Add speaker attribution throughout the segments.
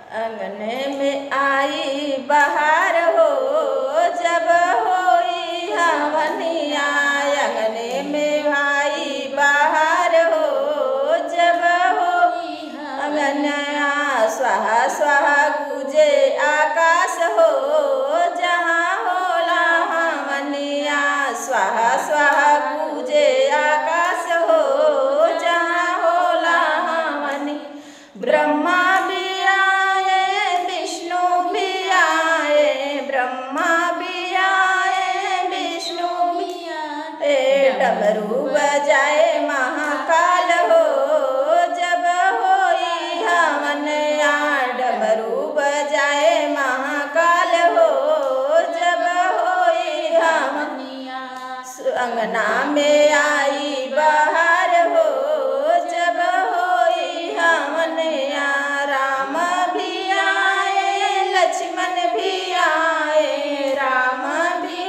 Speaker 1: अंगने में आई बहार हो जब होई हवनिया। अंगने में आई बहार हो जब होई हवनिया। स्वाहा स्वाहा गूंजे आकाश हो जहाँ होला हवनिया। स्वाहा स्वाहा गूंजे आकाश हो जहाँ होला हवनी। ब्रह्मा भी आए विष्णु भी आए, ब्रह्मा भी आए विष्णु भी आए। डमरू बजाए महाकाल हो जब होई हवनिया। डमरू बजाए महाकाल हो जब होई हवनिया। अंगना में आई बहार हो जब होई हवनिया। राम भी आए लक्ष्मण भी आए, राम भी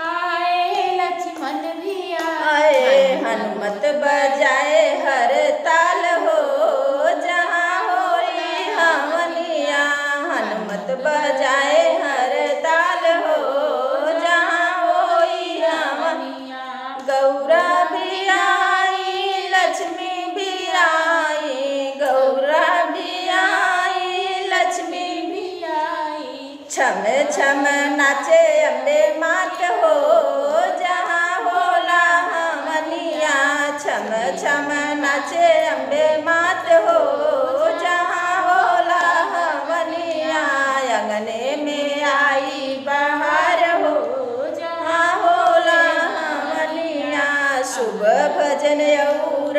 Speaker 1: आए लक्ष्मण भी आए। हनुमत बजाए हर ताल हो जहाँ होई हवनिया। हनुमत बजाए हर ताल हो जहाँ होई हवनिया। गौरा भी आई लक्ष्मी भी आई, गौरा भी आई लक्ष्मी भी आई। छम छम नाचे अम्बे मात हो जहाँ होला हवनिया। छम छम नाचे अम्बे मात हो जहाँ होला हवनिया। अंगने में आई बहार हो जहाँ होला हवनिया। शुभ भजन और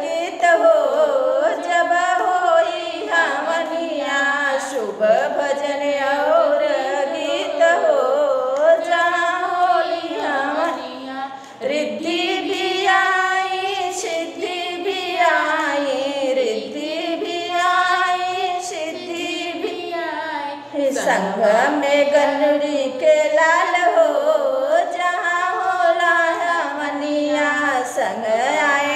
Speaker 1: गीत हो जब होई हवनिया। शुभ भजन और गीत हो जहाँ होई हवनिया। रिद्धि भी आई सिद्धि भी आई, रिद्धि भी आई सिद्धि भी आई। संग में गनड़ी के लाल हो जहाँ होला हवनिया। संग आए